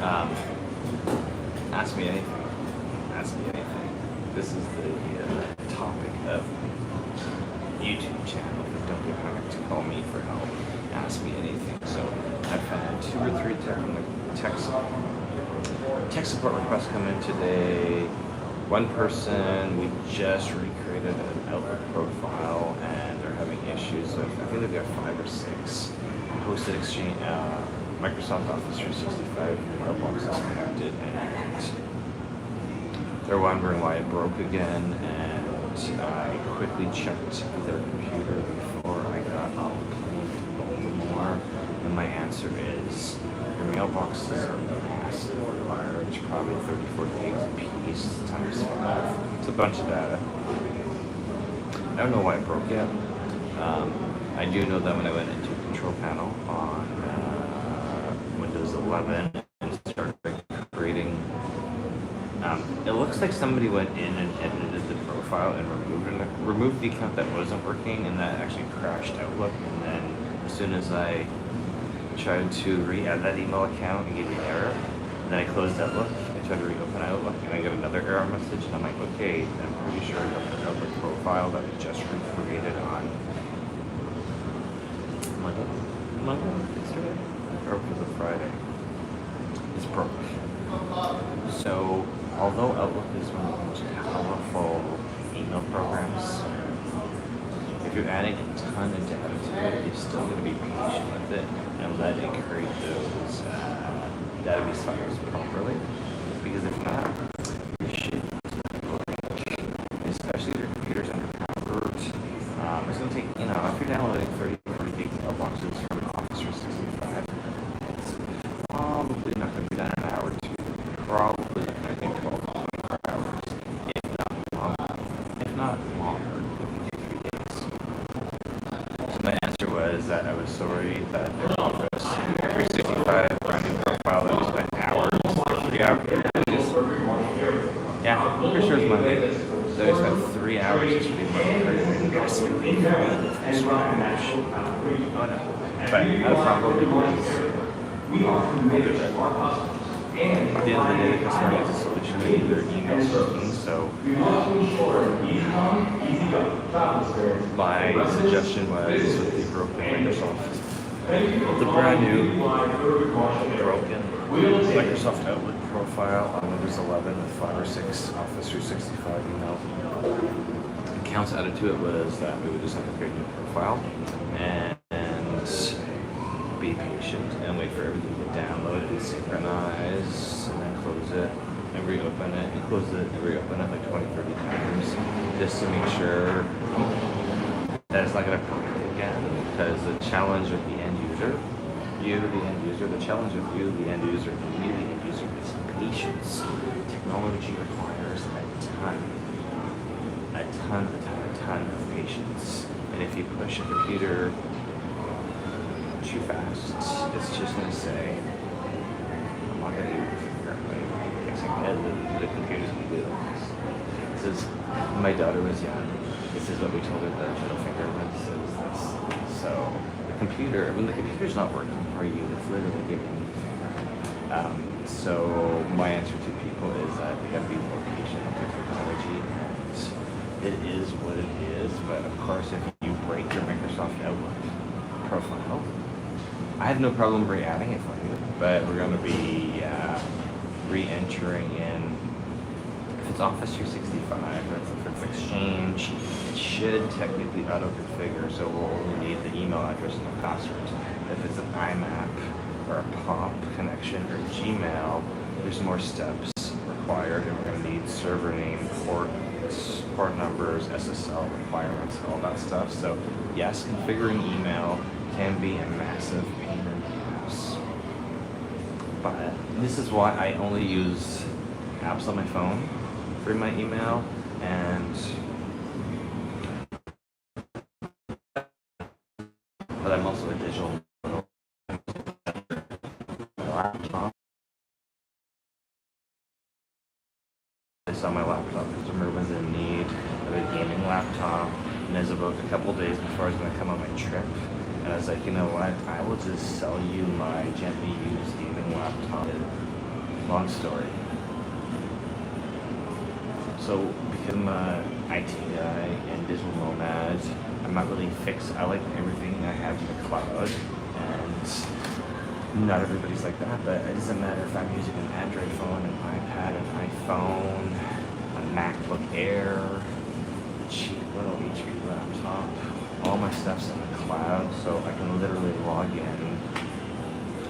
Ask me anything. Ask me anything. This is the topic of YouTube channel. Don't get hacked. Call me for help. Ask me anything. So I've had 2 or 3 tech support requests come in today. One person, we just recreated an Outlook profile and they're having issues with, I think they've got 5 or 6 hosted Exchange, Microsoft Office 365 mailboxes connected, and they're wondering why it broke again, and I quickly checked their computer before I got off the plane to Baltimore, and my answer is your mailboxes are massive, large, probably 34 gigs a piece times 5. It's a bunch of data. I don't know why it broke yet. I do know that when I went into Control Panel on Windows 11 and started creating, it looks like somebody went in and edited the profile and removed the account that wasn't working, and that actually crashed Outlook. And then as soon as I tried to re-add that email account and gave me an error, and then I closed Outlook, I tried to reopen Outlook and I got another error message, and I'm like, okay, I'm pretty sure the Outlook profile that we just recreated on Monday, yesterday, or was it Friday, is broke. So, although Outlook is one of the most powerful email programs, if you're adding a ton of data to it, you're still going to be patient with it and let it create those database files properly. Because if not, your shit is going to break, especially if your computer's underpowered. It's going to take, if you're downloading 30 or 40 gig mailboxes from Office 365, it's probably not going to be done in an hour or 2. Probably, I think, 12 to 24 hours, if not longer, maybe 3 days. So my answer was that I was sorry that their Office 365 brand new profile that we spent hours, 3 hours. Yeah, I'm pretty sure it's Monday. So I spent 3 hours yesterday Monday creating from scratch. Oh no. But not a problem because at the end of the day, the customer needs a solution. They need their emails working. So my suggestion was with the broken Microsoft, the brand new broken Microsoft Outlook profile on Windows 11 with 5 or 6 Office 365 email accounts added to it, was that we would just have to create a new profile and be patient and wait for everything to download and synchronize, and then close it and reopen it and close it and reopen it like 20-30 times just to make sure that it's not going to break again. Because the challenge of the end user, the challenge of you, the end user, and me, the end user, is patience. Technology requires a ton of patience. And if you push a computer too fast, it's just going to say, I'm not going to do it correctly. The computer's going to do this. This is, when my daughter was young, this is what we told her the middle finger was, this. So the computer, when the computer's not working for you, it's literally giving you the finger. So my answer to people is that they got to be more patient with technology, and it is what it is. But of course, if you break your Microsoft Outlook profile, I have no problem re-adding it for you, but we're going to be re-entering in, if it's Office 365, if it's Exchange, it should technically auto-configure, so we'll only need the email address and the password. If it's an IMAP or a POP connection or Gmail, there's more steps required, and we're going to need server name, port numbers, SSL requirements, all that stuff. So yes, configuring email can be a massive pain in the ass. But this is why I only use apps on my phone for my email, and but I'm also a digital laptop. I saw my laptop customer was in need of a gaming laptop, and it was about a couple days before I was going to come on my trip. And I was like, you know what, I will just sell you my gently used gaming laptop long story. So, because I'm an IT guy and digital nomad, I'm not really fixed. I like everything I have in the cloud, and not everybody's like that, but it doesn't matter if I'm using an Android phone, an iPad, an iPhone, a MacBook Air, a cheap little HP laptop. All my stuff's in the cloud, so I can literally log in,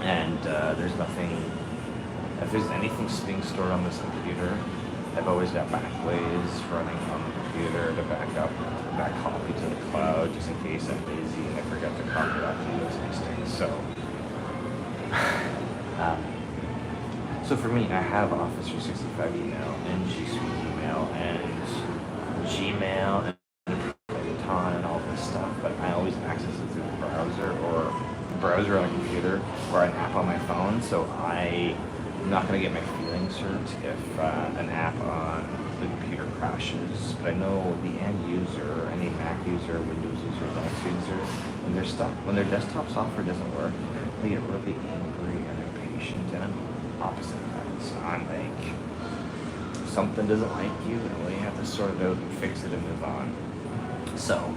and there's nothing. If there's anything being stored on this computer, I've always got backways running on the computer to back up that copy to the cloud, just in case I'm busy and I forgot to copy that to those things. So for me, I have Office 365 email and G Suite email and Gmail and Proton and all this stuff, but I always access it through the browser on a computer or an app on my phone. So I'm not going to get my feelings hurt if an app on the computer crashes. But I know the end user, any Mac user, Windows user, Linux user, when their desktop software doesn't work, they get really angry and impatient, and I'm opposite of that. So I'm like, if something doesn't like you, well, you have to sort it out and fix it and move on. So,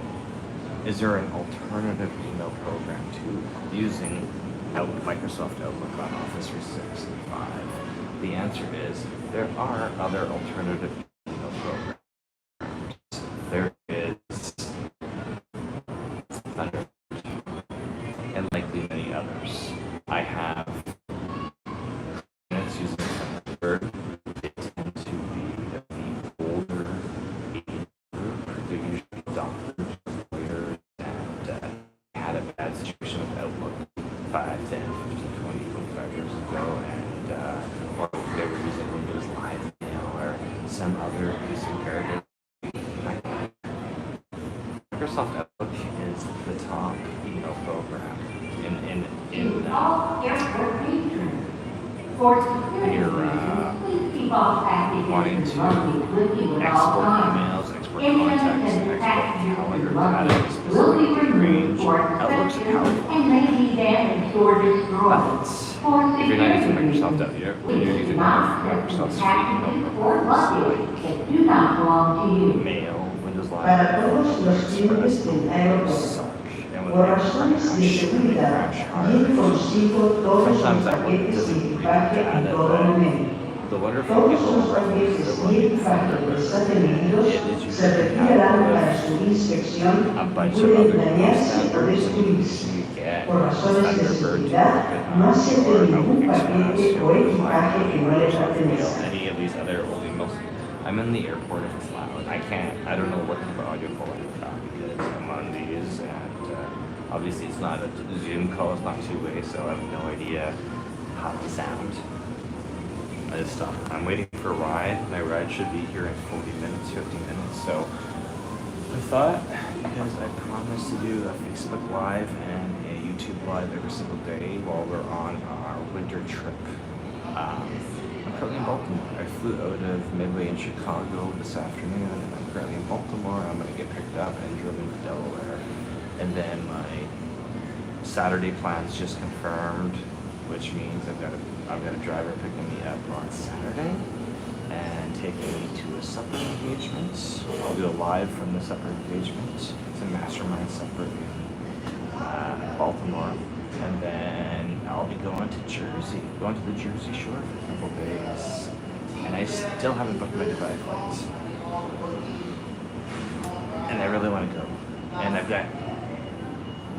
is there an alternative email program to using Microsoft Outlook on Office 365? The answer is there are other alternative email programs. There is Thunderbird and likely many others. I have clients using Thunderbird. They tend to be the older age group. They're usually doctors, lawyers, and had a bad situation with Outlook 5, 10, 15, 20, 25 years ago, and or they were using Windows Live Mail or some other piece of garbage. Microsoft Outlook is the top email program in you're wanting to export emails, export contacts, export calendar data to specific range. Outlook's powerful. But if you're not using Microsoft Outlook, you're using Microsoft's free email programs like Mail, Windows Live, Express, those suck. And when they crash hard. Sometimes that one doesn't read data, but the wonderful people around me is looking for Thunderbird. It is usually out with a bunch of other email standards, and you get Thunderbird to work or Outlook Express or Microsoft Mail, any of these other old emails. I'm in the airport if it's loud. I don't know what type of audio quality I've got because I'm on these, and obviously it's not a Zoom call, it's not two-way, so I have no idea how to sound. I just stopped. I'm waiting for a ride. My ride should be here in 40 minutes, 50 minutes, so I thought, because I promised to do a Facebook Live and a YouTube Live every single day while we're on our winter trip. I'm currently in Baltimore. I flew out of Midway in Chicago this afternoon, and I'm currently in Baltimore. I'm going to get picked up and driven to Delaware. And then my Saturday plans just confirmed, which means I've got a driver picking me up on Saturday and taking me to a supper engagement. I'll do a live from the supper engagement. It's a mastermind supper in Baltimore. And then I'll be going to Jersey, going to the Jersey Shore for a couple days. And I still haven't booked my Dubai flights. And I really want to go. And I've got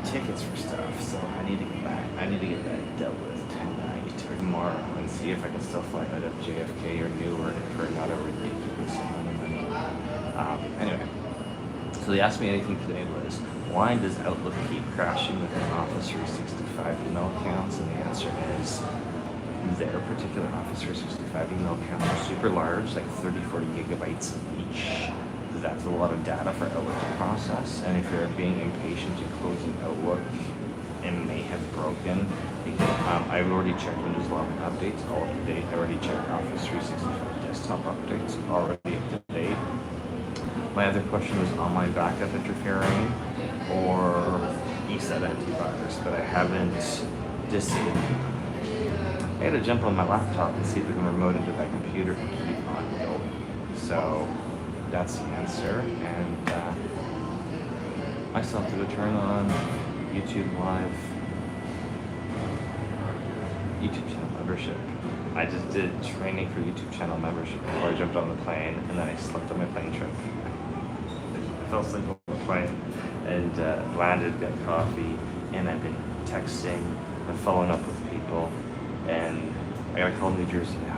tickets for stuff, so I need to get back. I need to get that dealt with tonight or tomorrow and see if I can still fly out of JFK or Newark for not a ridiculous amount of money. Anyway, so they asked me anything today was, why does Outlook keep crashing with an Office 365 email accounts? And the answer is their particular Office 365 email accounts are super large, like 30, 40 gigabytes each. That's a lot of data for Outlook to process, and if you're being impatient in closing Outlook, it may have broken. I've already checked Windows 11 updates, all up to date. I already checked Office 365 desktop updates, already up to date. My other question was online backup interfering or ESET antivirus, but I haven't disabled I gotta jump on my laptop and see if we can remote into that computer and keep on going. So that's the answer. And I still have to go turn on YouTube Live, YouTube channel membership. I just did training for YouTube channel membership before I jumped on the plane, and then I slept on my plane trip. I fell asleep on the plane and landed, got coffee, and I've been texting and following up with people, and I gotta call New Jersey now.